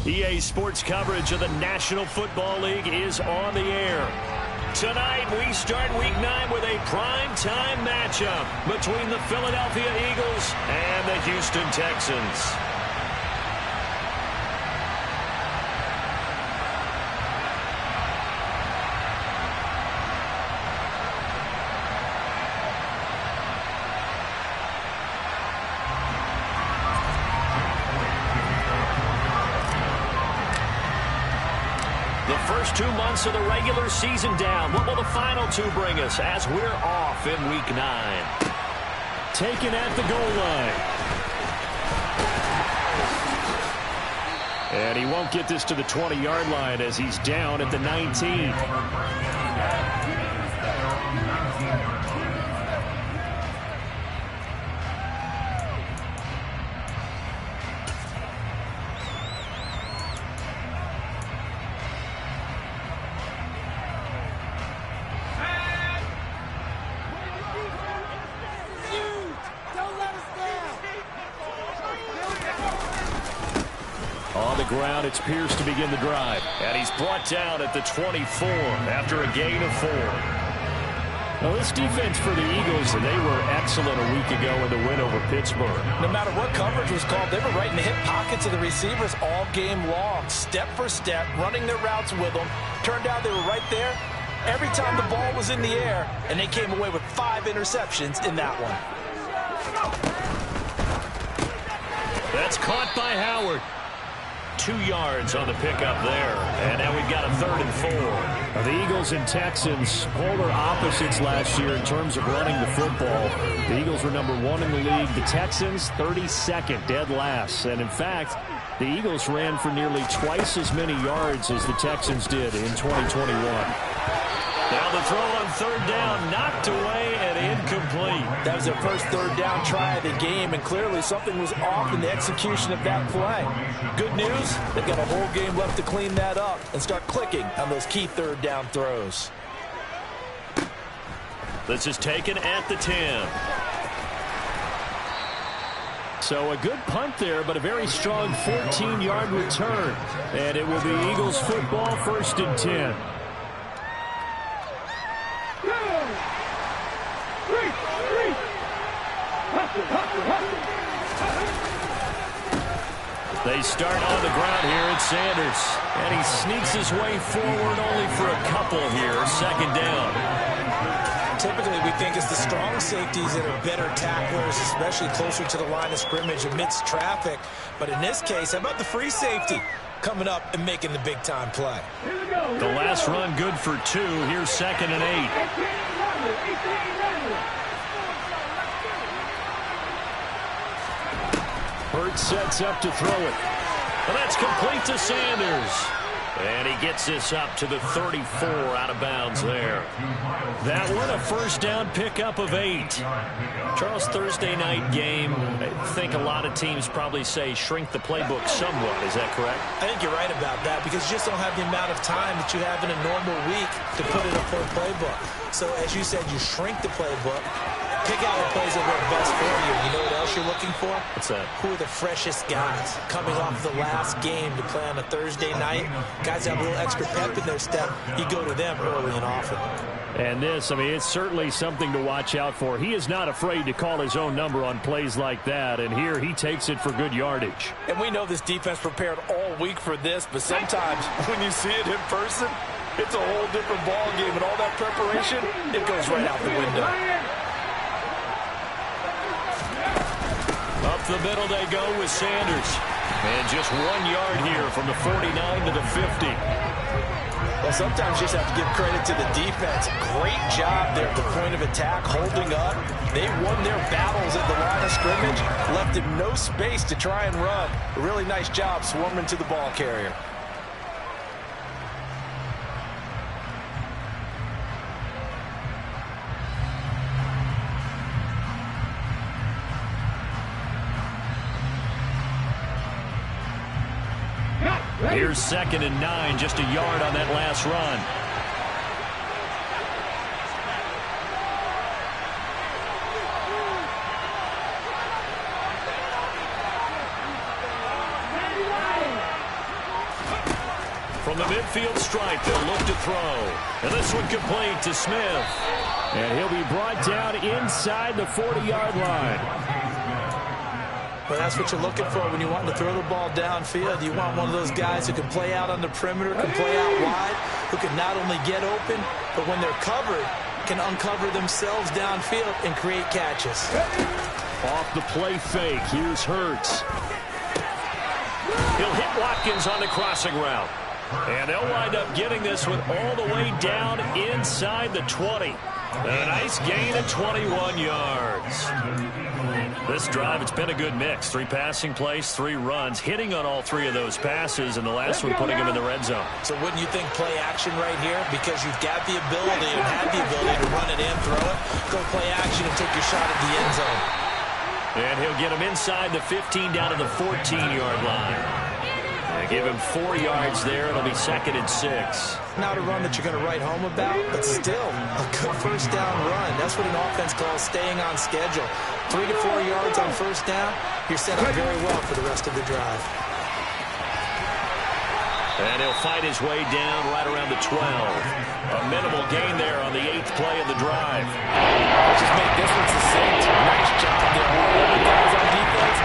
EA Sports coverage of the National Football League is on the air. Tonight, we start Week 9 with a prime-time matchup between the Philadelphia Eagles and the Houston Texans. First 2 months of the regular season down. What will the final 2 bring us as we're off in Week 9? Taken at the goal line. And he won't get this to the 20-yard line as he's down at the 19. Ground, it's Pierce to begin the drive. And he's brought down at the 24 after a gain of 4. Well, this defense for the Eagles, they were excellent a week ago in the win over Pittsburgh. No matter what coverage was called, they were right in the hip pockets of the receivers all game long, step for step, running their routes with them. Turned out they were right there every time the ball was in the air, and they came away with 5 interceptions in that one. That's caught by Howard. 2 yards on the pickup there. And now we've got a 3rd and 4. The Eagles and Texans, polar opposites last year in terms of running the football. The Eagles were number 1 in the league. The Texans, 32nd, dead last. And in fact, the Eagles ran for nearly twice as many yards as the Texans did in 2021. Now the throw on 3rd down, knocked away and incomplete. That was their first 3rd down try of the game, and clearly something was off in the execution of that play. Good news, they've got a whole game left to clean that up and start clicking on those key 3rd down throws. This is taken at the 10. So a good punt there, but a very strong 14-yard return. And it will be Eagles football, 1st and 10. They start on the ground here at Sanders. And he sneaks his way forward only for a couple here. 2nd down. Typically, we think it's the strong safeties that are better tacklers, especially closer to the line of scrimmage amidst traffic. But in this case, how about the free safety coming up and making the big-time play? The last run good for 2. Here's 2nd and 8. Hurt sets up to throw it. Well, that's complete to Sanders. And he gets this up to the 34 out of bounds there. That one, a 1st down pickup of 8. Charles, Thursday night game, I think a lot of teams probably say shrink the playbook somewhat. Is that correct? I think you're right about that because you just don't have the amount of time that you have in a normal week to put in a full playbook. So, as you said, you shrink the playbook. Pick out the plays that work best for you. You know what else you're looking for? What's that? Who are the freshest guys coming off the last game to play on a Thursday night? Guys have a little extra pep in their step. You go to them early and often. And this, I mean, it's certainly something to watch out for. He is not afraid to call his own number on plays like that. And here he takes it for good yardage. And we know this defense prepared all week for this, but sometimes when you see it in person, it's a whole different ball game. And all that preparation, it goes right out the window. Up the middle they go with Sanders. And just 1 yard here from the 49 to the 50. Well, sometimes you just have to give credit to the defense. Great job there at the point of attack, holding up. They won their battles at the line of scrimmage, left him no space to try and run. A really nice job swarming to the ball carrier. Here's 2nd and 9, just a yard on that last run. midfield stripe. They'll look to throw. And this one complete to Smith. And he'll be brought down inside the 40-yard line. Well, that's what you're looking for when you want to throw the ball downfield. You want one of those guys who can play out on the perimeter, can play out wide, who can not only get open, but when they're covered, can uncover themselves downfield and create catches. Off the play fake, here's Hurts. He'll hit Watkins on the crossing route. And they'll wind up getting this one all the way down inside the 20. A nice gain of 21 yards. This drive, it's been a good mix. 3 passing plays, 3 runs, hitting on all 3 of those passes, and the last one putting him in the red zone. So wouldn't you think play action right here? Because you've got the ability and have the ability to run it and throw it. Go play action and take your shot at the end zone. And he'll get him inside the 15 down to the 14-yard line. They give him 4 yards there. It'll be 2nd and 6. Not a run that you're going to write home about, but still a good first down run. That's what an offense calls staying on schedule. 3 to 4 yards on first down, you're set up very well for the rest of the drive. And he'll fight his way down right around the 12. A minimal gain there on the 8th play of the drive. Let's just make this one succinct. Nice job there. All the guys on defense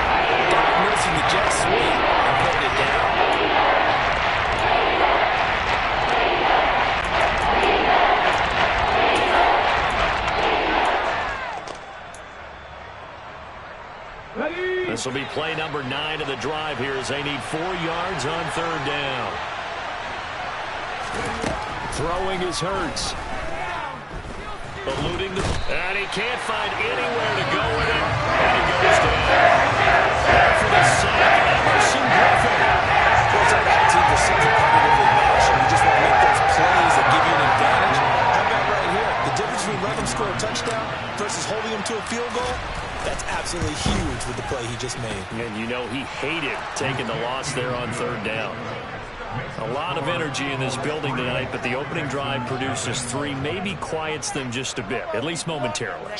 diagnosing the jet sweep and putting it down. This will be play number 9 of the drive here as they need 4 yards on 3rd down. Throwing is Hurts. Eluding and he can't find anywhere to go with it. And he goes down. And for the sack, Emerson Griffin. Those are that team that's so competitively matched, and you just want to make those plays that give you an advantage. How about right here? The difference between letting them score a touchdown versus holding them to a field goal, that's absolutely huge with the play he just made. And you know he hated taking the loss there on 3rd down. A lot of energy in this building tonight, but the opening drive produces 3, maybe quiets them just a bit, at least momentarily.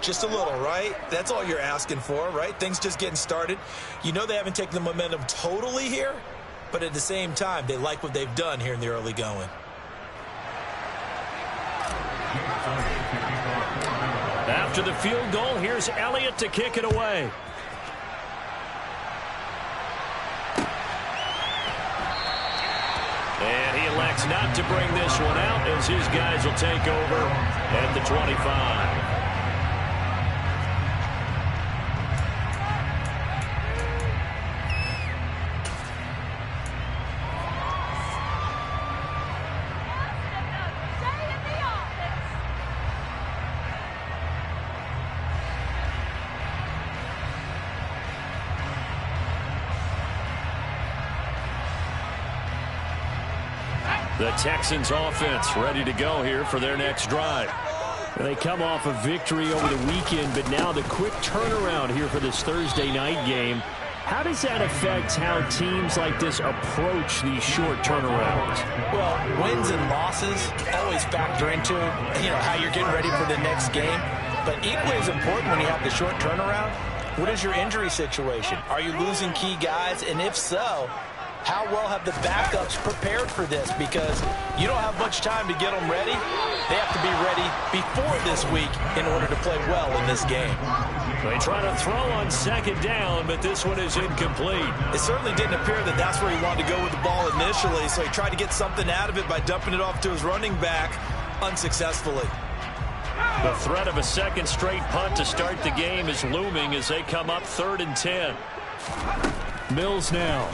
Just a little, right? That's all you're asking for, right? Things just getting started. You know they haven't taken the momentum totally here, but at the same time, they like what they've done here in the early going. After the field goal, here's Elliott to kick it away. And he elects not to bring this one out as his guys will take over at the 25. The Texans offense ready to go here for their next drive. They come off a victory over the weekend, but now the quick turnaround here for this Thursday night game. How does that affect how teams like this approach these short turnarounds? Well, wins and losses always factor into, how you're getting ready for the next game. But equally as important when you have the short turnaround, what is your injury situation? Are you losing key guys? And if so, how well have the backups prepared for this? Because you don't have much time to get them ready. They have to be ready before this week in order to play well in this game. They try to throw on 2nd down, but this one is incomplete. It certainly didn't appear that that's where he wanted to go with the ball initially, so he tried to get something out of it by dumping it off to his running back unsuccessfully. The threat of a 2nd straight punt to start the game is looming as they come up 3rd and 10. Mills now.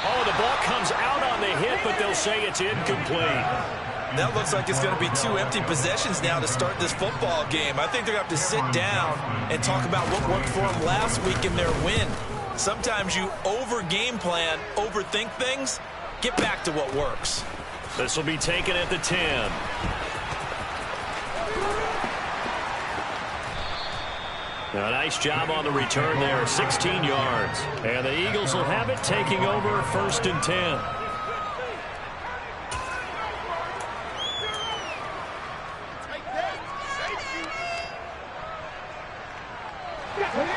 Oh, the ball comes out on the hit, but they'll say it's incomplete. That looks like it's going to be 2 empty possessions now to start this football game. I think they're going to have to sit down and talk about what worked for them last week in their win. Sometimes you over-game plan, overthink things. Get back to what works. This will be taken at the 10. A nice job on the return there, 16 yards. And the Eagles will have it, taking over 1st and 10.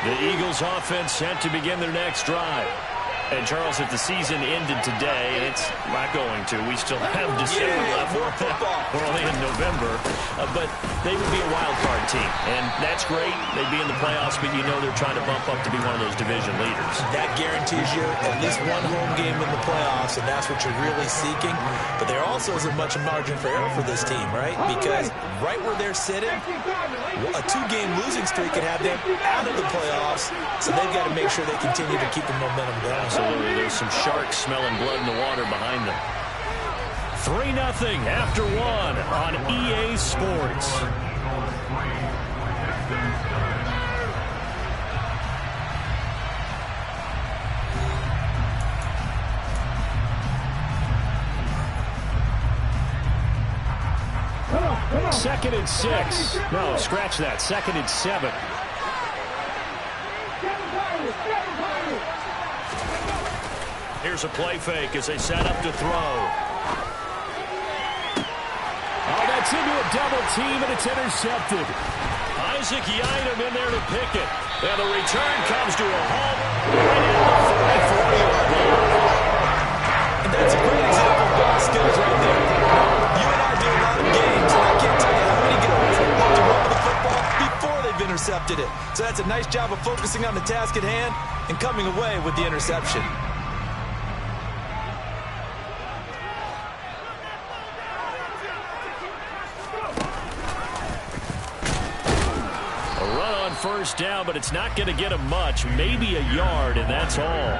The Eagles offense set to begin their next drive. And, Charles, if the season ended today, and it's not going to, we still have December left. We're only in November. But they would be a wild card team. And that's great. They'd be in the playoffs, but you know they're trying to bump up to be one of those division leaders. That guarantees you at least one home game in the playoffs, and that's what you're really seeking. But there also isn't much margin for error for this team, right? Because right where they're sitting, a 2-game losing streak could have them out of the playoffs, so they've got to make sure they continue to keep the momentum going. Absolutely. There's some sharks smelling blood in the water behind them. 3-0 after 1 on EA Sports. Second and 6. No, scratch that. Second and 7. Here's a play fake as they set up to throw. Oh, that's into a double team, and it's intercepted. Isaac Yiadom in there to pick it. And the return comes to a halt right at the 44-yard line. And that's a great example of ball skills right there. You and I do a lot of games, and I can't tell you how many guys have to run with the football before they've intercepted it. So that's a nice job of focusing on the task at hand and coming away with the interception. First down, but it's not going to get him much. Maybe a yard, and that's all.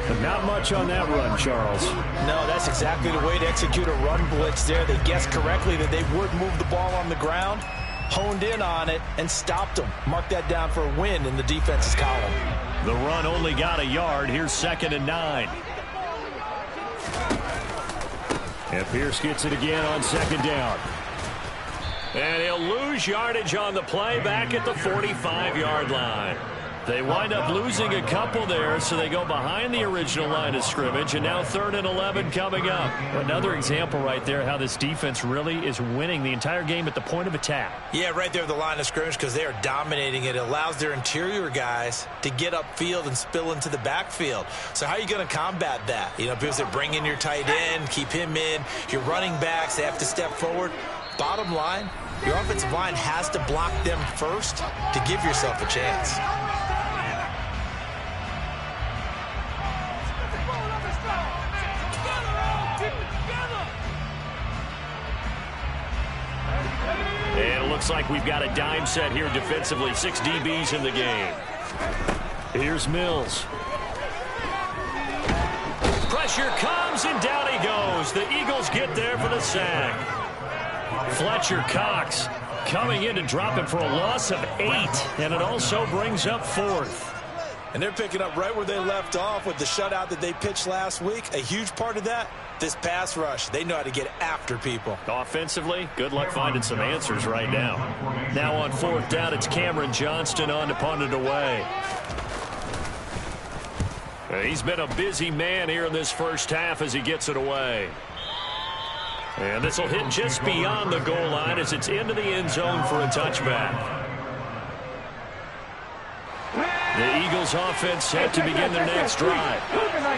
But not much on that run, Charles. No, that's exactly the way to execute a run blitz there. They guessed correctly that they would move the ball on the ground, honed in on it, and stopped them. Mark that down for a win in the defense's column. The run only got a yard. Here's 2nd and 9. And Pierce gets it again on 2nd down. And he'll lose yardage on the play back at the 45-yard line. They wind up losing a couple there, so they go behind the original line of scrimmage, and now 3rd and 11 coming up. Another example right there how this defense really is winning the entire game at the point of attack. Yeah, right there at the line of scrimmage because they are dominating it. It allows their interior guys to get upfield and spill into the backfield. So how are you going to combat that? You know, because they bring in your tight end, keep him in. Your running backs, they have to step forward. Bottom line, your offensive line has to block them first to give yourself a chance. And it looks like we've got a dime set here defensively. 6 DBs in the game. Here's Mills. Pressure comes, and down he goes. The Eagles get there for the sack. Fletcher Cox coming in to drop him for a loss of 8, and it also brings up 4th. And they're picking up right where they left off with the shutout that they pitched last week. A huge part of that, this pass rush. They know how to get after people. Offensively, good luck finding some answers right now. Now on 4th down, it's Cameron Johnston on to punt it away. He's been a busy man here in this first half as he gets it away. And this will hit just beyond the goal line as it's into the end zone for a touchback. The Eagles offense set to begin their next drive.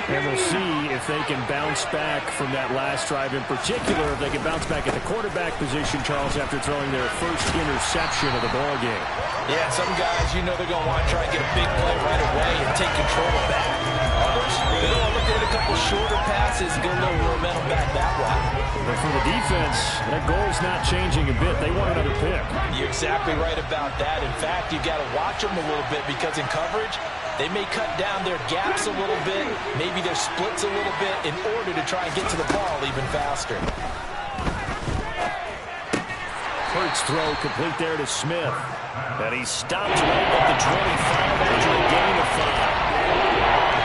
And we'll see if they can bounce back from that last drive. In particular, if they can bounce back at the quarterback position, Charles, after throwing their first interception of the ball game. Yeah, some guys, you know they're going to want to try and get a big play right away and take control of that. Others, they're going to look at a couple shorter passes, get a little momentum back that way. But for the defense, that goal's not changing a bit. They want another pick. You're exactly right about that. In fact, you've got to watch them a little bit because in coverage, they may cut down their gaps a little bit, maybe their splits a little bit in order to try and get to the ball even faster. Hurts throw complete there to Smith. And he stopped right at the 25 after a gain of 5.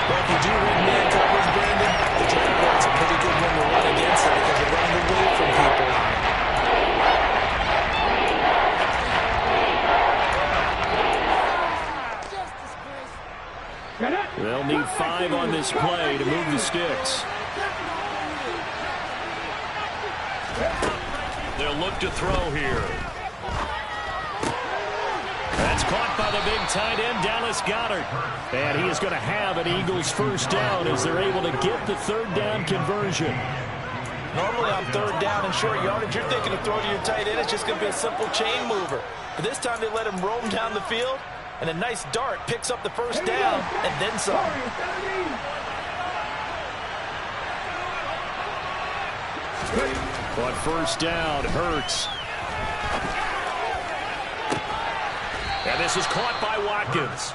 Well, if you do win man coverage, Brandon, the Jaguars a pretty good one to run against them because they run away from people. They'll need 5 on this play to move the sticks. They'll look to throw here. That's caught by the big tight end, Dallas Goedert. And he is going to have an Eagles first down as they're able to get the third down conversion. Normally on third down and short yardage, you're thinking to throw to your tight end. It's just going to be a simple chain mover. But this time they let him roam down the field, and a nice dart picks up the first down and then some. But first down, Hurts. And this is caught by Watkins.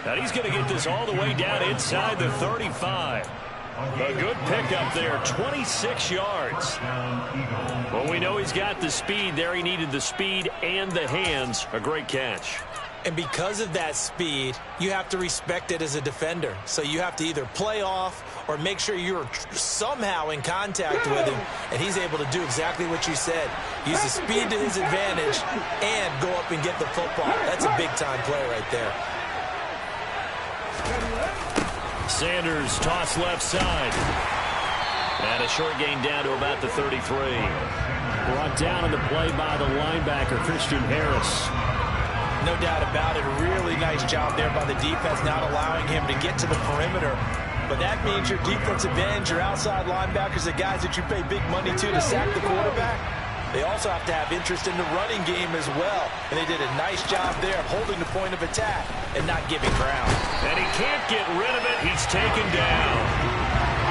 And he's going to get this all the way down inside the 35. A good pickup there, 26 yards. Well, we know he's got the speed there. He needed the speed and the hands. A great catch. And because of that speed, you have to respect it as a defender. So you have to either play off or make sure you're somehow in contact with him. And he's able to do exactly what you said. Use the speed to his advantage and go up and get the football. That's a big-time play right there. Sanders toss left side. And a short gain down to about the 33. Brought down on the play by the linebacker, Christian Harris. No doubt about it. Really nice job there by the defense, not allowing him to get to the perimeter. But that means your defensive ends, your outside linebackers, the guys that you pay big money to sack the quarterback, they also have to have interest in the running game as well. And they did a nice job there of holding the point of attack and not giving ground. And he can't get rid of it. He's taken down.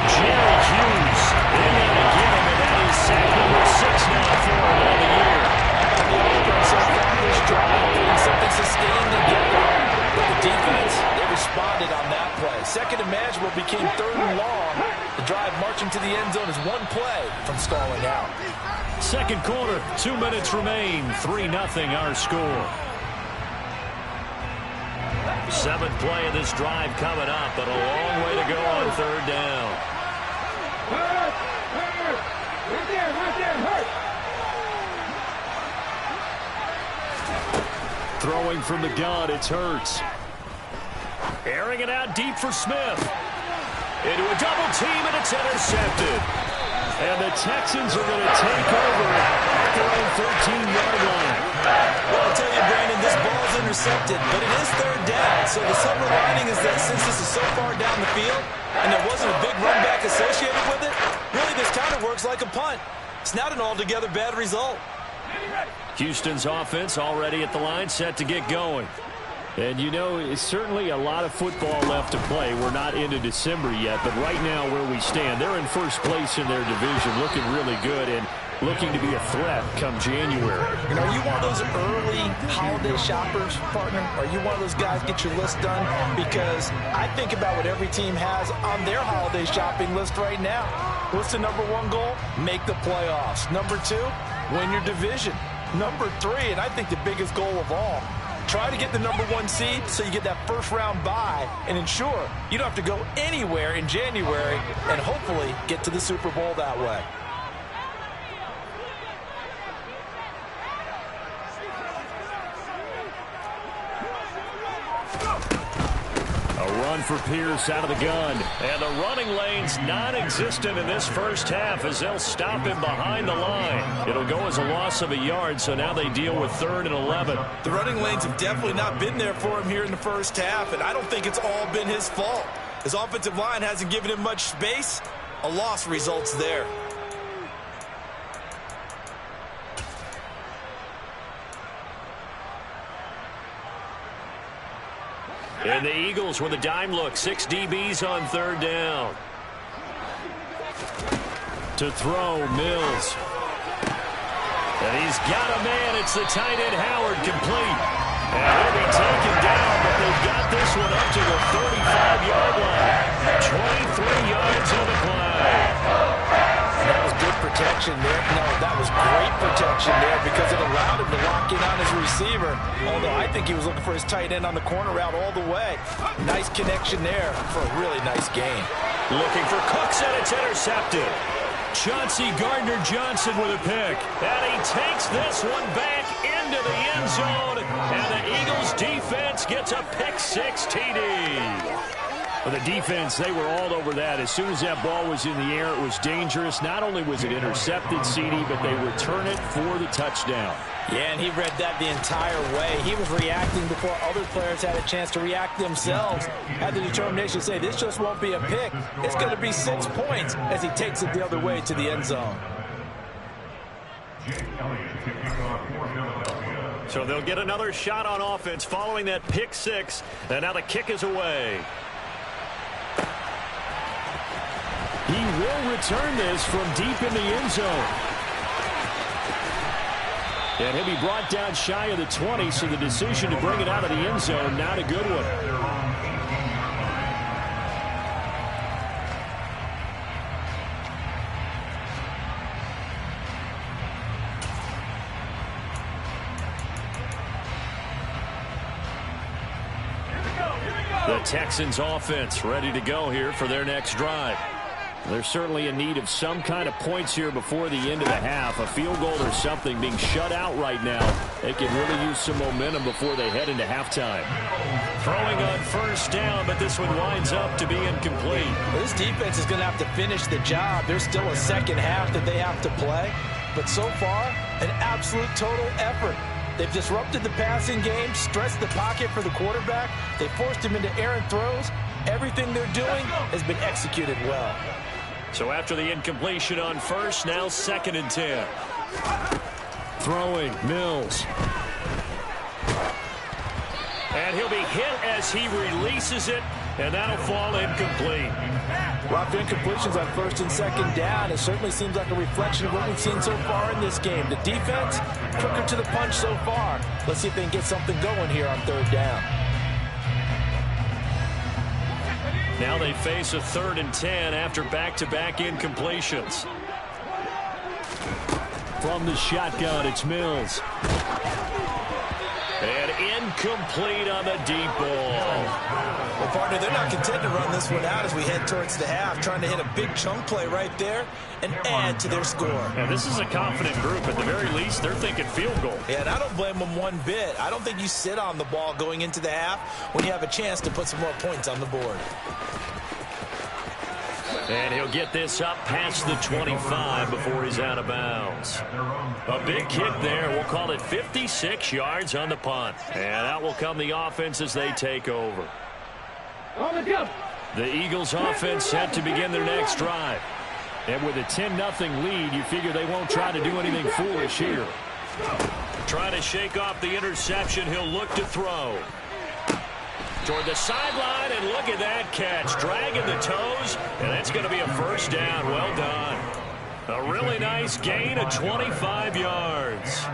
Jerry Hughes in there to get him, and that is sack number 6 now for him on the year. How about the offense so far this drive, putting something sustained together. But the defense, they responded on that play. Second and manageable became third and long. The drive marching to the end zone is one play from stalling out. Second quarter, 2 minutes remain. 3-0 our score. Seventh play of this drive coming up, but a long way to go on third down. Throwing from the gun, it's Hurts. Airing it out deep for Smith. Into a double team, and it's intercepted. And the Texans are going to take over at their own 13-yard line. Well, I'll tell you, Brandon, this ball's intercepted, but it is third down. So the silver lining is that since this is so far down the field and there wasn't a big run back associated with it, really this kind of works like a punt. It's not an altogether bad result. Houston's offense already at the line, set to get going. And, you know, it's certainly a lot of football left to play. We're not into December yet, but right now where we stand, they're in first place in their division, looking really good and looking to be a threat come January. And are you one of those early holiday shoppers, partner? Are you one of those guys get your list done? Because I think about what every team has on their holiday shopping list right now. What's the number one goal? Make the playoffs. Number 2, win your division. Number 3, and I think the biggest goal of all, try to get the number 1 seed so you get that first round bye and ensure you don't have to go anywhere in January and hopefully get to the Super Bowl that way. A run for Pierce out of the gun. And the running lane's non-existent in this first half as they'll stop him behind the line. It'll go as a loss of a yard, so now they deal with 3rd and 11. The running lanes have definitely not been there for him here in the first half, and I don't think it's all been his fault. His offensive line hasn't given him much space. A loss results there. And the Eagles with a dime look. 6 DBs on 3rd down. To throw, Mills. And he's got a man. It's the tight end, Howard, complete. And he'll be taken down, but they've got this one up to the 35-yard line. 23 yards on the play. That was good protection there. No, that was great protection there because it allowed him to lock in on his receiver. Although I think he was looking for his tight end on the corner route all the way. Nice connection there for a really nice gain. Looking for Cooks, and it's intercepted. Chauncey Gardner-Johnson with a pick. And he takes this one back into the end zone. And the Eagles defense gets a pick 6 TD. Well, the defense, they were all over that. As soon as that ball was in the air, it was dangerous. Not only was it intercepted, CD, but they return it for the touchdown. Yeah, and he read that the entire way. He was reacting before other players had a chance to react themselves. Had the determination to say, this just won't be a pick. It's going to be 6 points as he takes it the other way to the end zone. So they'll get another shot on offense following that pick six. And now the kick is away. He will return this from deep in the end zone. And he'll be brought down shy of the 20, so the decision to bring it out of the end zone, not a good one. The Texans offense ready to go here for their next drive. They're certainly in need of some kind of points here before the end of the half. A field goal or something being shut out right now. They can really use some momentum before they head into halftime. Throwing on first down, but this one winds up to be incomplete. Well, this defense is going to have to finish the job. There's still a second half that they have to play. But so far, an absolute total effort. They've disrupted the passing game, stressed the pocket for the quarterback. They forced him into errant throws. Everything they're doing has been executed well. So after the incompletion on first, now 2nd and 10. Throwing, Mills. And he'll be hit as he releases it, and that'll fall incomplete. Rock incompletions on 1st and 2nd down. It certainly seems like a reflection of what we've seen so far in this game. The defense, quicker to the punch so far. Let's see if they can get something going here on 3rd down. Now they face a 3rd and 10 after back-to-back incompletions. From the shotgun, it's Mills. And incomplete on the deep ball. Well, partner, they're not content to run this one out as we head towards the half, trying to hit a big chunk play right there and add to their score. And this is a confident group. At the very least, they're thinking field goal. Yeah, and I don't blame them one bit. I don't think you sit on the ball going into the half when you have a chance to put some more points on the board. And he'll get this up past the 25 before he's out of bounds. A big kick there. We'll call it 56 yards on the punt. And out will come the offense as they take over. The Eagles offense set to begin their next drive. And with a 10-0 lead, you figure they won't try to do anything foolish here. Trying to shake off the interception. He'll look to throw. Toward the sideline, and look at that catch. Dragging the toes, and that's going to be a first down. Well done. A really nice gain of 25 yards.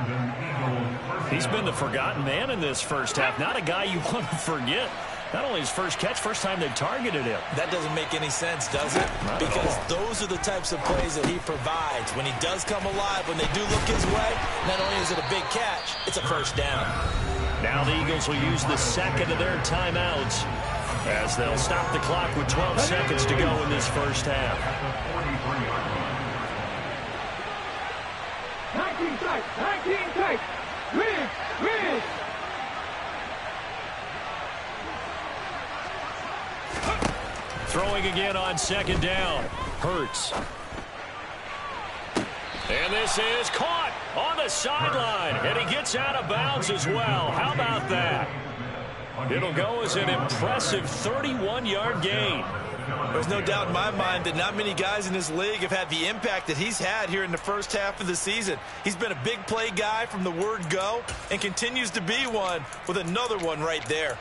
He's been the forgotten man in this first half. Not a guy you want to forget. Not only his first catch, first time they targeted him. That doesn't make any sense, does it? Because those are the types of plays that he provides. When he does come alive, when they do look his way, not only is it a big catch, it's a first down. Now the Eagles will use the second of their timeouts as they'll stop the clock with 12 seconds to go in this first half. 19 tight. Win. Throwing again on 2nd down. Hurts. And this is caught on the sideline. And he gets out of bounds as well. How about that? It'll go as an impressive 31-yard gain. There's no doubt in my mind that not many guys in this league have had the impact that he's had here in the first half of the season. He's been a big play guy from the word go and continues to be one with another one right there.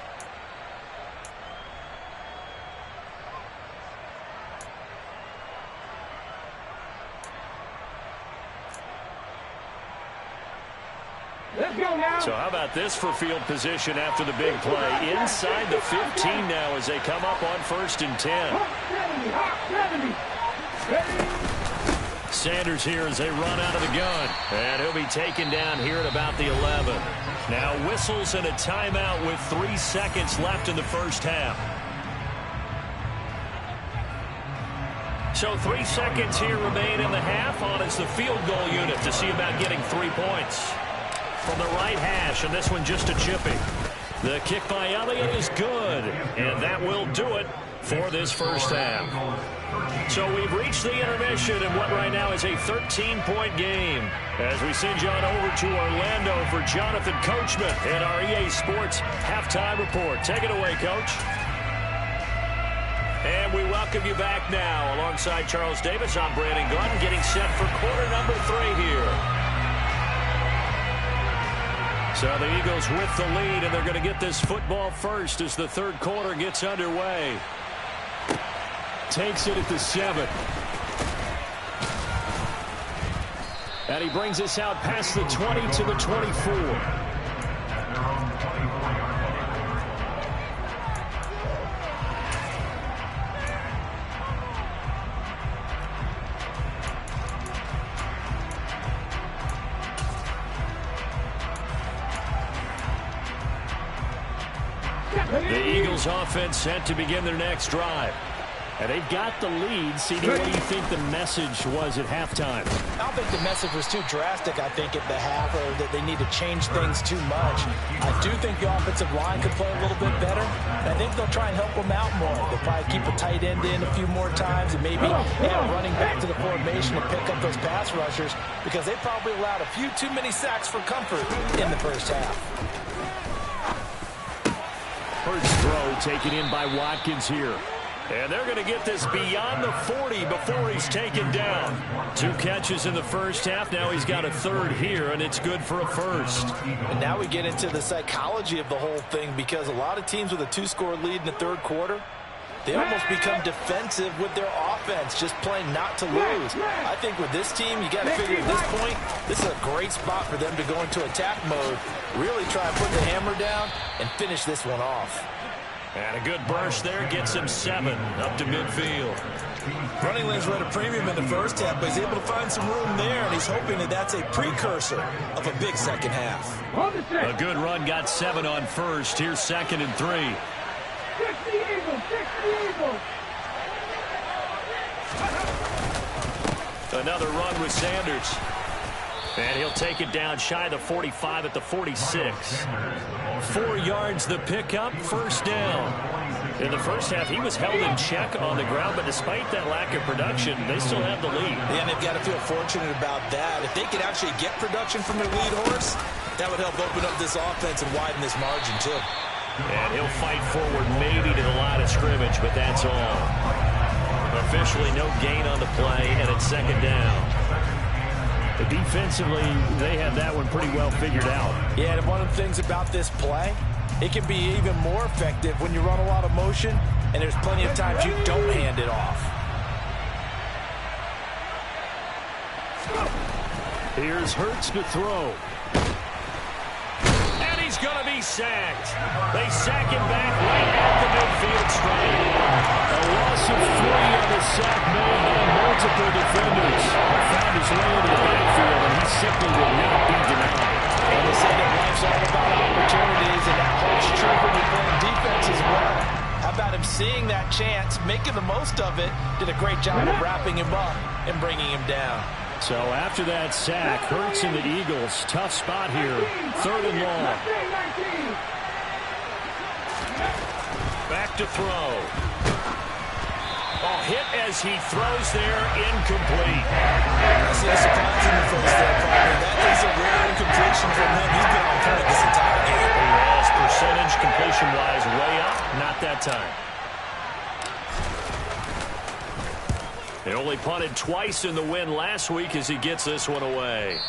So how about this for field position after the big play? Inside the 15 now as they come up on 1st and 10. Sanders here as they run out of the gun. And he'll be taken down here at about the 11. Now whistles and a timeout with 3 seconds left in the first half. So 3 seconds here remain in the half on as the field goal unit to see about getting 3 points. From the right hash, and this one just a chipping. The kick by Elliott is good, and that will do it for this first half. So we've reached the intermission in what right now is a 13-point game. As we send you on over to Orlando for Jonathan Coachman in our EA Sports Halftime Report. Take it away, Coach. And we welcome you back now. Alongside Charles Davis, I'm Brandon Gordon, getting set for quarter number 3 here. So the Eagles with the lead, and they're going to get this football first as the third quarter gets underway. Takes it at the 7. And he brings us out past the 20 to the 24. The Eagles offense set to begin their next drive. And they've got the lead. CD, what do you think the message was at halftime? I don't think the message was too drastic, I think, at the half, or that they need to change things too much. I do think the offensive line could play a little bit better. And I think they'll try and help them out more. They'll probably keep a tight end in a few more times and maybe running back to the formation and pick up those pass rushers, because they probably allowed a few too many sacks for comfort in the first half. First throw taken in by Watkins here. And they're going to get this beyond the 40 before he's taken down. 2 catches in the first half. Now he's got a third here, and it's good for a first. And now we get into the psychology of the whole thing, because a lot of teams with a 2-score lead in the third quarter, they almost become defensive with their offense, just playing not to lose. I think with this team, you got to figure at this point, this is a great spot for them to go into attack mode, really try and put the hammer down and finish this one off. And a good burst there gets him 7 up to midfield. Running lanes were at a premium in the first half, but he's able to find some room there, and he's hoping that that's a precursor of a big second half. A good run got 7 on first. Here's 2nd and 3. 60 Eagles, 60 Eagles. Another run with Sanders. And he'll take it down shy of the 45 at the 46. 4 yards the pickup, first down. In the first half, he was held in check on the ground, but despite that lack of production, they still have the lead. Yeah, and they've got to feel fortunate about that. If they could actually get production from their lead horse, that would help open up this offense and widen this margin, too. And he'll fight forward maybe to the line of scrimmage, but that's all. Officially no gain on the play, and it's 2nd down. Defensively, they had that one pretty well figured out. Yeah, and one of the things about this play, it can be even more effective when you run a lot of motion, and there's plenty of times you don't hand it off. Here's Hurts to throw. And he's going to be sacked. They sack him back right at the midfield stripe. A loss of 3 on the sack made by multiple defenders. Found his way into the backfield, and he simply will not be denied. And they say that life's all about opportunities, and that holds true when you're playing defense as well. How about him seeing that chance, making the most of it, did a great job of wrapping him up and bringing him down. So after that sack, Hurts and the Eagles, tough spot here, 3rd and long. Back to throw. Oh, hit as he throws there, incomplete. I see a surprise in the first there, partner. That is a rare incompletion from him. He's been on point this entire game. Yes, percentage completion-wise way up, not that time. They only punted twice in the win last week as he gets this one away.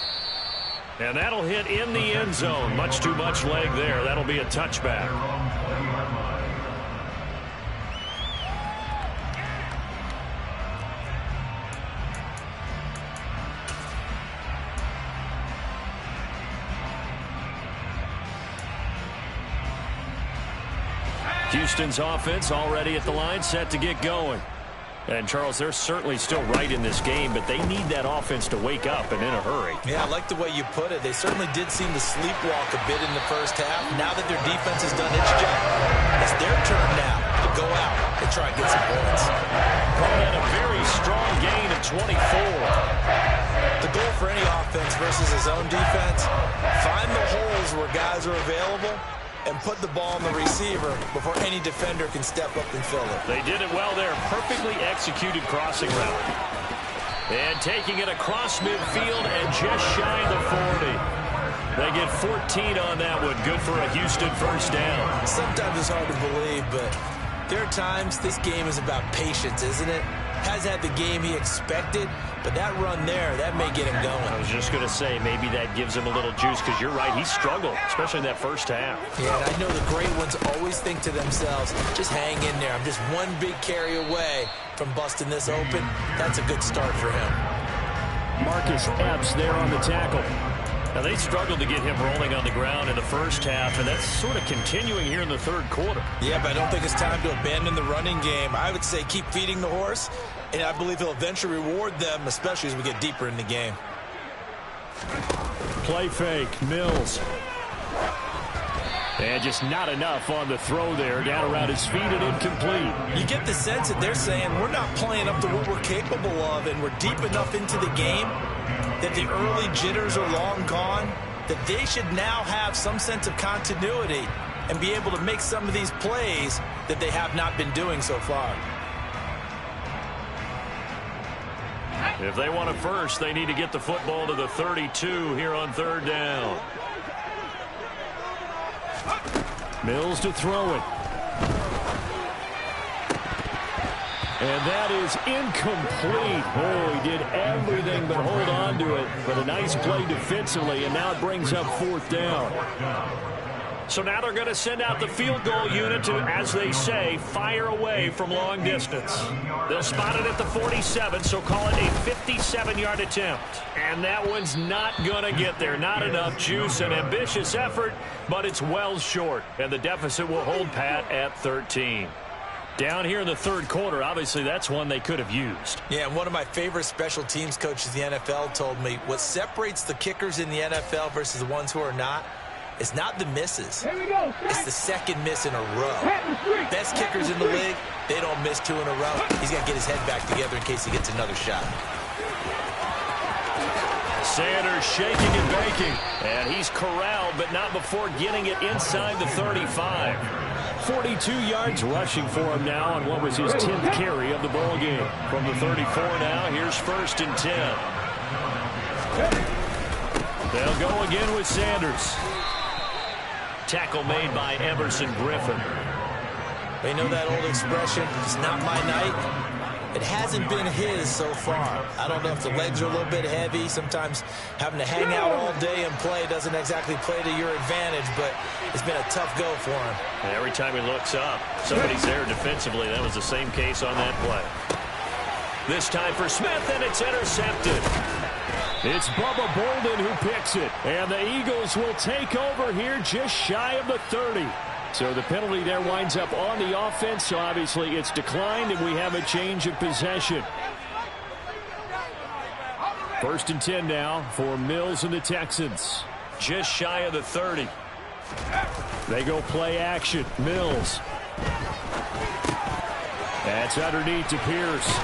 And that'll hit in the end zone. Much too much leg there. That'll be a touchback. Houston's offense already at the line, set to get going. And, Charles, they're certainly still right in this game, but they need that offense to wake up and in a hurry. Yeah, I like the way you put it. They certainly did seem to sleepwalk a bit in the first half. Now that their defense has done its job, it's their turn now to go out and try and get some points. Coming in a very strong gain of 24. The goal for any offense versus his own defense, find the holes where guys are available and put the ball on the receiver before any defender can step up and fill it. They did it well there. Perfectly executed crossing route. And taking it across midfield and just shy of the 40. They get 14 on that one. Good for a Houston first down. Sometimes it's hard to believe, but there are times this game is about patience, isn't it? Has had the game he expected, but that run there, that may get him going. I was just going to say, maybe that gives him a little juice, because you're right, he struggled, especially in that first half. Yeah, and I know the great ones always think to themselves, just hang in there. I'm just one big carry away from busting this open. That's a good start for him. Marcus Epps there on the tackle. Now, they struggled to get him rolling on the ground in the first half, and that's sort of continuing here in the third quarter. Yeah, but I don't think it's time to abandon the running game. I would say keep feeding the horse, and I believe he'll eventually reward them, especially as we get deeper in the game. Play fake, Mills. And just not enough on the throw there. Down around his feet and incomplete. You get the sense that they're saying we're not playing up to what we're capable of, and we're deep enough into the game that the early jitters are long gone, that they should now have some sense of continuity and be able to make some of these plays that they have not been doing so far. If they want it first, they need to get the football to the 32 here on third down. Mills to throw it. And that is incomplete. Oh, he did everything but hold on to it. But a nice play defensively, and now it brings up fourth down. So now they're going to send out the field goal unit to, as they say, fire away from long distance. They'll spot it at the 47, so call it a 57-yard attempt. And that one's not going to get there. Not enough juice. An ambitious effort, but it's well short. And the deficit will hold pat at 13. Down here in the third quarter, obviously that's one they could have used. Yeah, and one of my favorite special teams coaches in the NFL told me what separates the kickers in the NFL versus the ones who are not, it's not the misses. It's the second miss in a row. Best kickers in the league, they don't miss two in a row. He's got to get his head back together in case he gets another shot. Sanders shaking and baking. And he's corralled, but not before getting it inside the 35. 42 yards rushing for him now on what was his 10th carry of the ball game. From the 34 now, here's 1st and 10. They'll go again with Sanders. Tackle made by Emerson Griffin. They know that old expression, it's not my night. It hasn't been his so far. I don't know if the legs are a little bit heavy. Sometimes having to hang out all day and play doesn't exactly play to your advantage, but it's been a tough go for him. And every time he looks up, somebody's there defensively. That was the same case on that play. This time for Smith, and it's intercepted. It's Bubba Bolden who picks it. And the Eagles will take over here just shy of the 30. So the penalty there winds up on the offense. So obviously it's declined, and we have a change of possession. 1st and 10 now for Mills and the Texans. Just shy of the 30. They go play action. Mills. That's underneath to Pierce.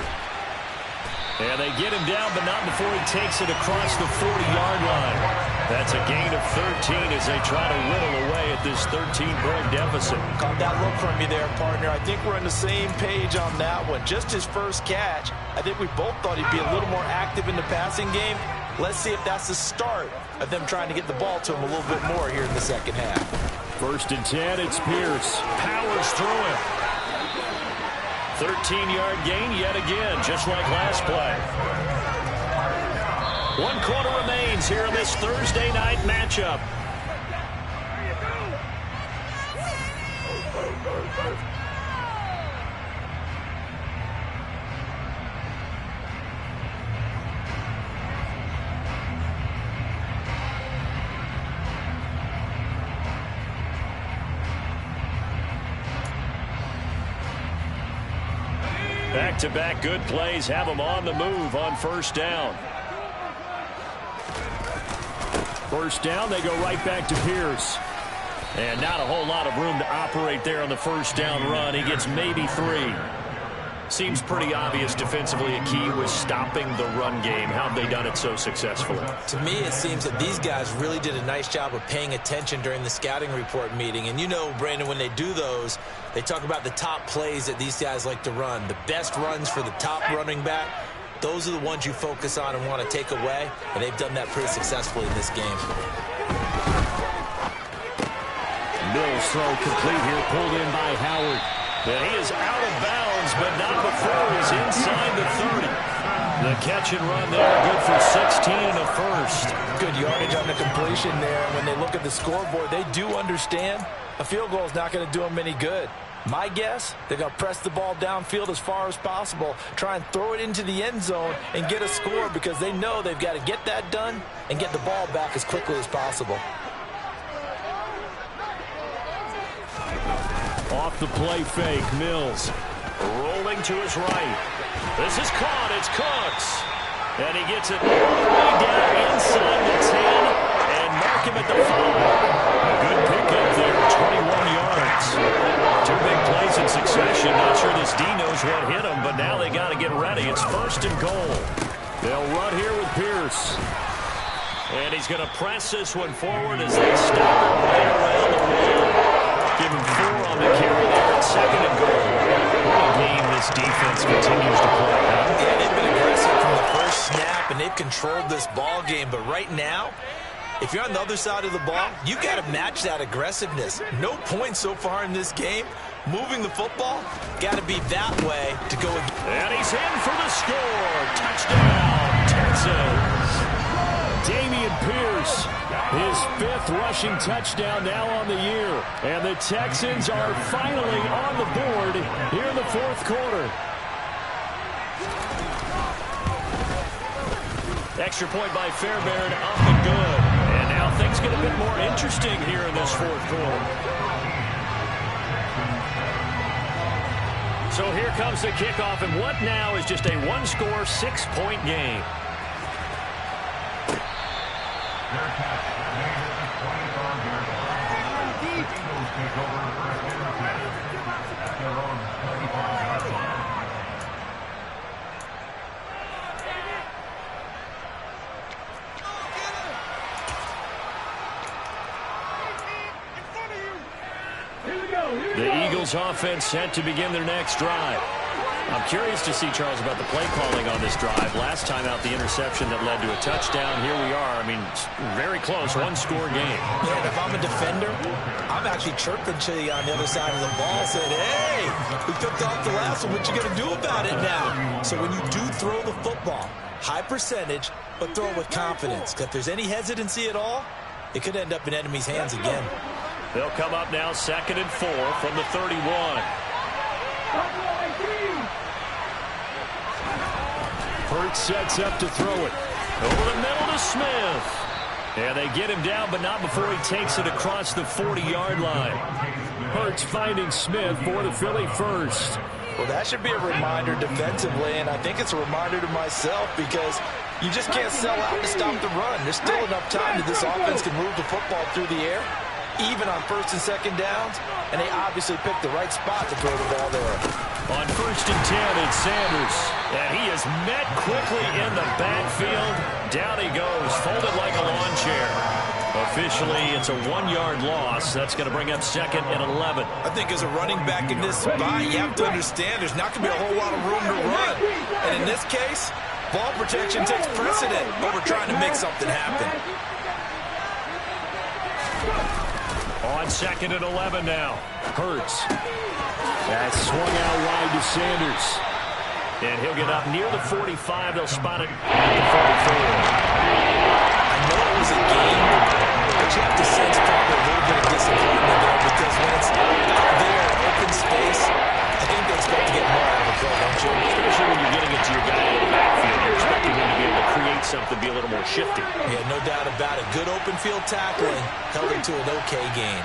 And they get him down, but not before he takes it across the 40-yard line. That's a gain of 13 as they try to whittle away at this 13-point deficit. Caught that look from you there, partner. I think we're on the same page on that one. Just his first catch. I think we both thought he'd be a little more active in the passing game. Let's see if that's the start of them trying to get the ball to him a little bit more here in the second half. 1st and 10, it's Pierce. Powers through it. 13-yard gain yet again, just like last play. 1 quarter remains here in this Thursday night matchup. Back-to-back good plays have them on the move on 1st down. 1st down, they go right back to Pierce. And not a whole lot of room to operate there on the 1st down run. He gets maybe 3. Seems pretty obvious defensively a key was stopping the run game. How have they done it so successfully? To me, it seems that these guys really did a nice job of paying attention during the scouting report meeting. And you know, Brandon, when they do those, they talk about the top plays that these guys like to run. The best runs for the top running back, those are the ones you focus on and want to take away. And they've done that pretty successfully in this game. Mills throw complete here, pulled in by Howard. And he is out of bounds, but not before he's inside the 30. The catch and run there, good for 16 and a first. Good yardage on the completion there. When they look at the scoreboard, they do understand a field goal is not going to do them any good. My guess, they're going to press the ball downfield as far as possible, try and throw it into the end zone and get a score because they know they've got to get that done and get the ball back as quickly as possible. Off the play fake, Mills rolling to his right. This is caught. It's Cooks. And he gets it all the way down inside the 10 and mark him at the 5. A good pickup there, 21 yards. Two big plays in succession. Not sure this D knows what hit him, but now they got to get ready. It's first and goal. They'll run here with Pierce. And he's going to press this one forward as they stop him right around the wall. Give him 4 on the carry there at second and goal. What a game this defense continues to play. Yeah, they've been aggressive from the first snap, and they've controlled this ball game. But right now, if you're on the other side of the ball, you've got to match that aggressiveness. No points so far in this game. Moving the football, got to be that way to go. And he's in for the score. Touchdown, Texans. Dameon Pierce, his 5th rushing touchdown now on the year. And the Texans are finally on the board here in the 4th quarter. Extra point by Fairbairn, up and good. And now things get a bit more interesting here in this 4th quarter. So here comes the kickoff, and what now is just a 1-score, 6-point game. The Eagles offense set to begin their next drive. I'm curious to see, Charles, about the play calling on this drive. Last time out, the interception that led to a touchdown. Here we are. I mean, very close, 1-score game. Yeah, and if I'm a defender, I'm actually chirping to you on the other side of the ball, saying, hey, we picked off the last one. What you going to do about it now? So when you do throw the football, high percentage, but throw it with confidence. Because if there's any hesitancy at all, it could end up in enemy's hands again. They'll come up now 2nd and 4 from the 31. Hurts sets up to throw it. Over the middle to Smith. And they get him down, but not before he takes it across the 40-yard line. Hurts finding Smith for the Philly first. Well, that should be a reminder defensively, and I think it's a reminder to myself because you just can't sell out to stop the run. There's still enough time that this offense can move the football through the air, even on 1st and 2nd downs, and they obviously picked the right spot to throw the ball there. On 1st and 10, it's Sanders, and he is met quickly in the backfield. Down he goes, folded like a lawn chair. Officially, it's a 1-yard loss. That's going to bring up 2nd and 11. I think as a running back in this spot, you have to understand there's not going to be a whole lot of room to run. And in this case, ball protection takes precedent over trying to make something happen. On 2nd and 11 now. Hurts. That swung out wide to Sanders. And he'll get up near the 45. They'll spot it at the 44. I know it was a game, but you have to sense probably a little bit of disappointment there because when it's out there in open space, I think they expect to get more out of the play, don't you? Especially when you're getting it to your guy in the backfield. You're expecting him to be able to create something, be a little more shifty. Yeah, no doubt about it. Good open field tackling held him to an okay gain.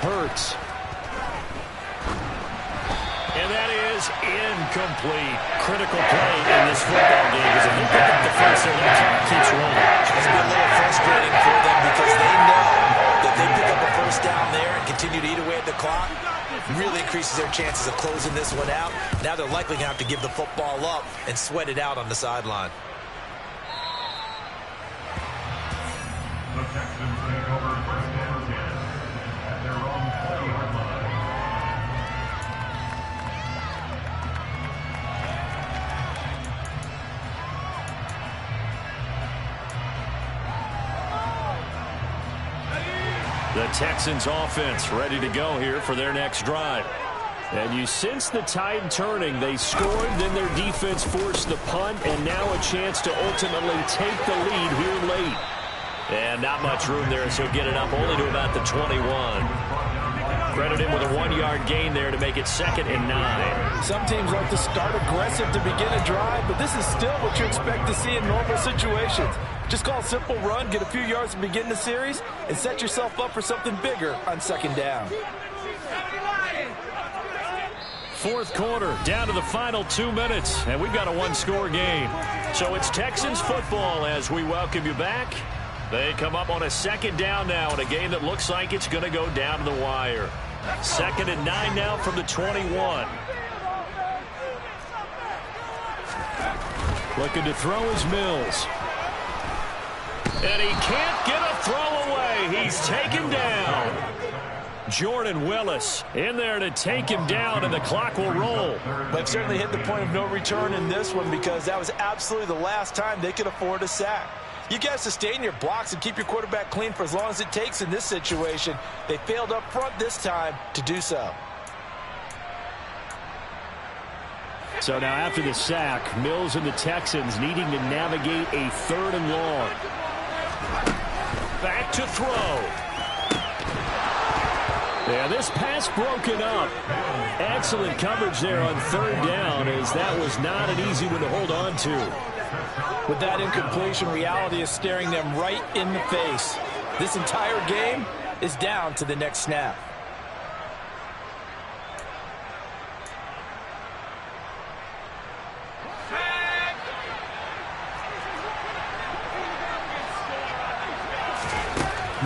Hurts. And that is incomplete. Critical play in this football game because if they pick up the first, their clock keeps rolling. It's been a little frustrating for them because they know that they pick up a first down there and continue to eat away at the clock. really increases their chances of closing this one out. Now they're likely going to have to give the football up and sweat it out on the sideline. The Texans take over first and 10 at their own 20-yard line. The Texans offense ready to go here for their next drive. And you sense the tide turning. They scored, then their defense forced the punt, and now a chance to ultimately take the lead here late. And not much room there, so get it up only to about the 21. Credit him with a 1-yard gain there to make it 2nd and 9. Some teams like to start aggressive to begin a drive, but this is still what you expect to see in normal situations. Just call a simple run, get a few yards to begin the series, and set yourself up for something bigger on 2nd down. 4th quarter, down to the final 2 minutes, and we've got a 1-score game. So it's Texans football as we welcome you back. They come up on a 2nd down now in a game that looks like it's going to go down to the wire. 2nd and 9 now from the 21. Looking to throw is Mills. And he can't get a throw away. He's taken down. Jordan Willis in there to take him down, and the clock will roll. They've certainly hit the point of no return in this one because that was absolutely the last time they could afford a sack. You got to sustain your blocks and keep your quarterback clean for as long as it takes in this situation. They failed up front this time to do so. So now after the sack, Mills and the Texans needing to navigate a 3rd and long. Back to throw. Yeah, this pass broken up. Excellent coverage there on 3rd down, as that was not an easy one to hold on to. With that incompletion, reality is staring them right in the face. This entire game is down to the next snap.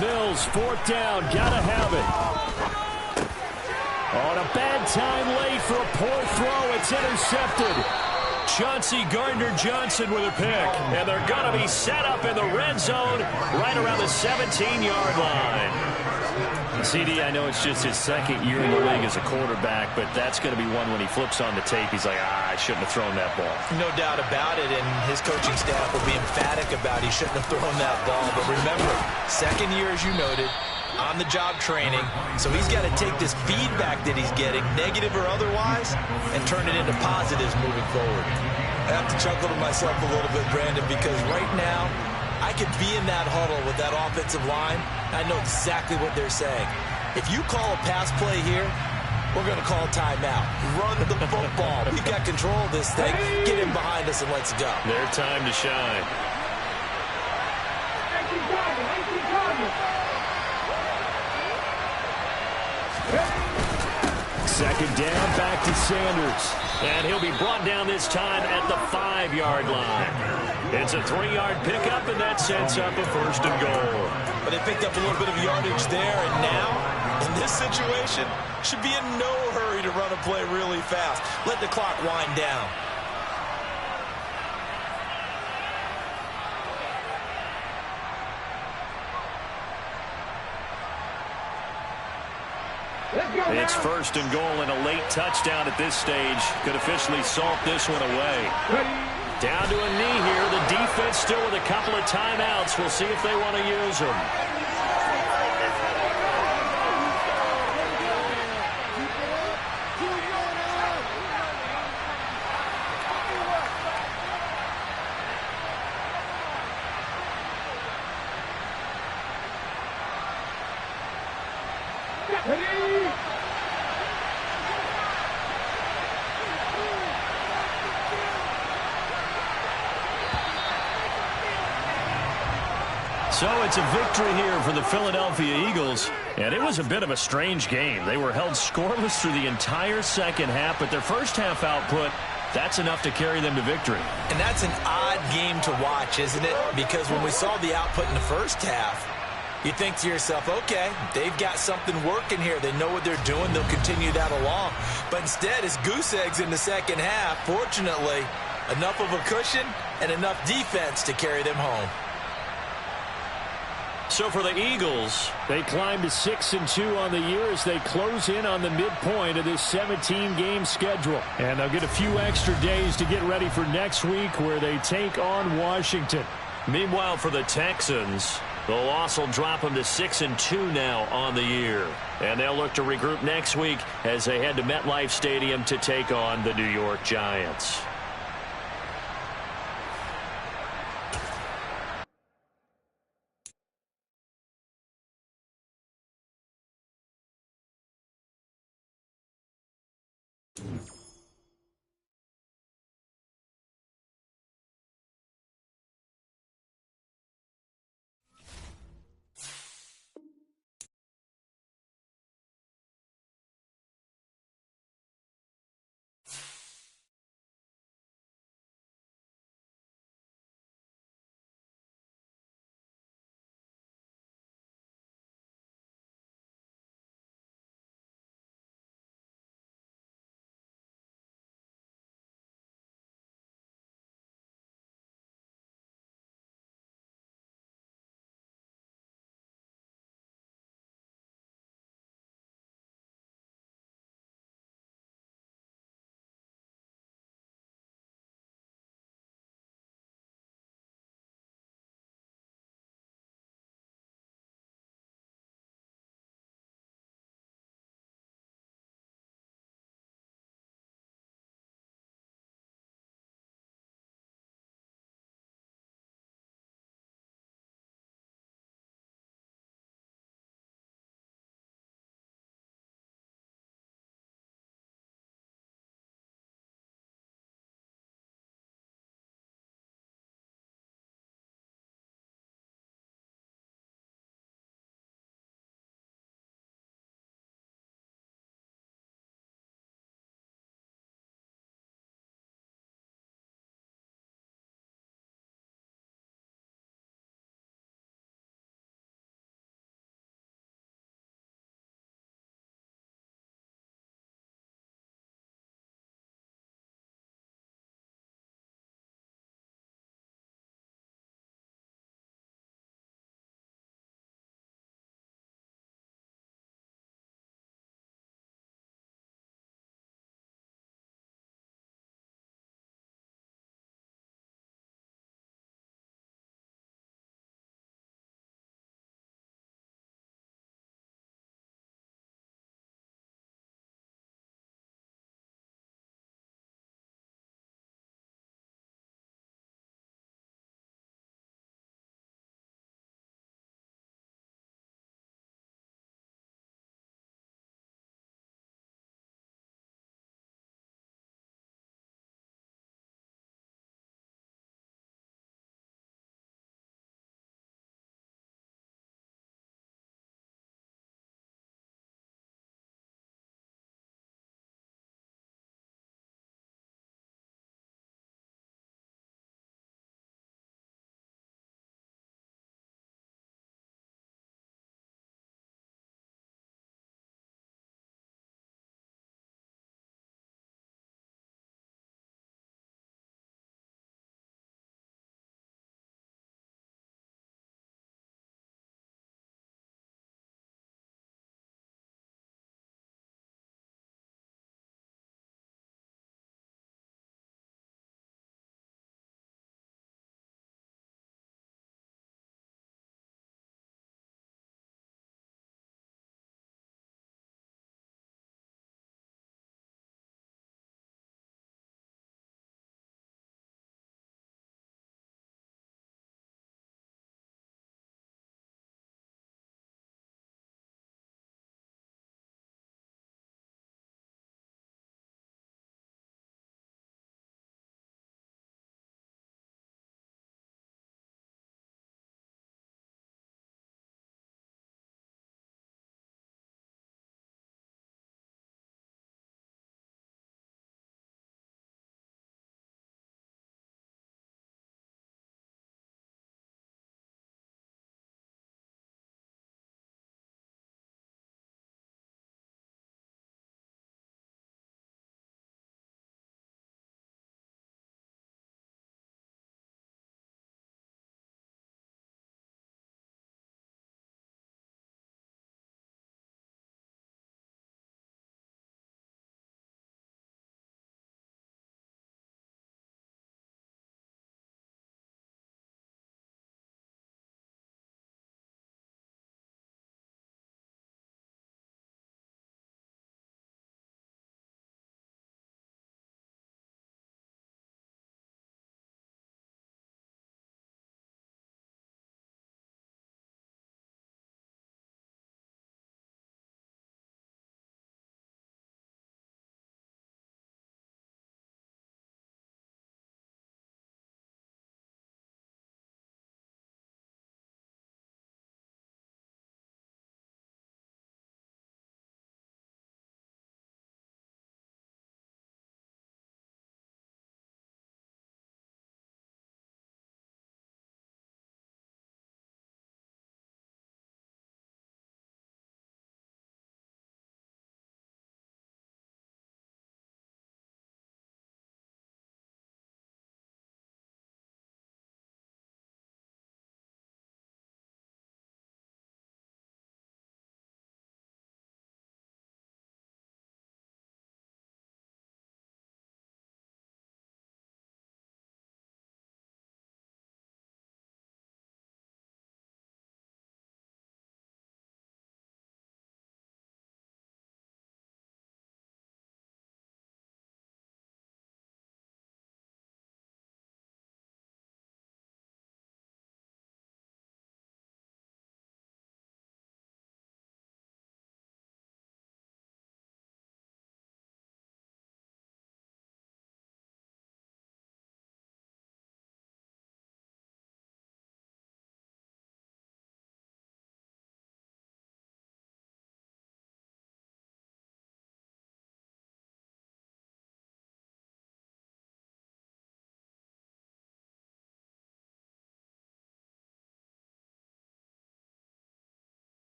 Mills, 4th down, gotta have it. On a bad time late for a poor throw, it's intercepted. Chauncey Gardner-Johnson with a pick, and they're going to be set up in the red zone right around the 17-yard line. CD, I know it's just his 2nd year in the league as a quarterback, but that's going to be one when he flips on the tape. He's like, I shouldn't have thrown that ball. No doubt about it, and his coaching staff will be emphatic about he shouldn't have thrown that ball. But remember, 2nd year, as you noted, on-the-job training, so he's got to take this feedback that he's getting, negative or otherwise, and turn it into positives moving forward. I have to chuckle to myself a little bit, Brandon, because right now, I could be in that huddle with that offensive line. I know exactly what they're saying. If you call a pass play here, we're going to call a timeout. Run the football. We've got control of this thing. Get him behind us and let's go. Their time to shine. 2nd down, back to Sanders. And he'll be brought down this time at the 5-yard line. It's a 3-yard pickup, and that sets up a 1st and goal. But they picked up a little bit of yardage there, and now, in this situation, should be in no hurry to run a play really fast. Let the clock wind down. It's 1st and goal, and a late touchdown at this stage could officially salt this one away. Down to a knee here. The defense still with a couple of timeouts. We'll see if they want to use them. So it's a victory here for the Philadelphia Eagles, and it was a bit of a strange game. They were held scoreless through the entire 2nd half, but their first half output, that's enough to carry them to victory. And that's an odd game to watch, isn't it? Because when we saw the output in the first half, You think to yourself, okay, they've got something working here. They know what they're doing. They'll continue that along. But instead, it's goose eggs in the second half. Fortunately, enough of a cushion and enough defense to carry them home. So for the Eagles, they climb to 6-2 on the year as they close in on the midpoint of this 17-game schedule. And they'll get a few extra days to get ready for next week where they take on Washington. Meanwhile, for the Texans, the loss will drop them to 6-2 now on the year. And they'll look to regroup next week as they head to MetLife Stadium to take on the New York Giants.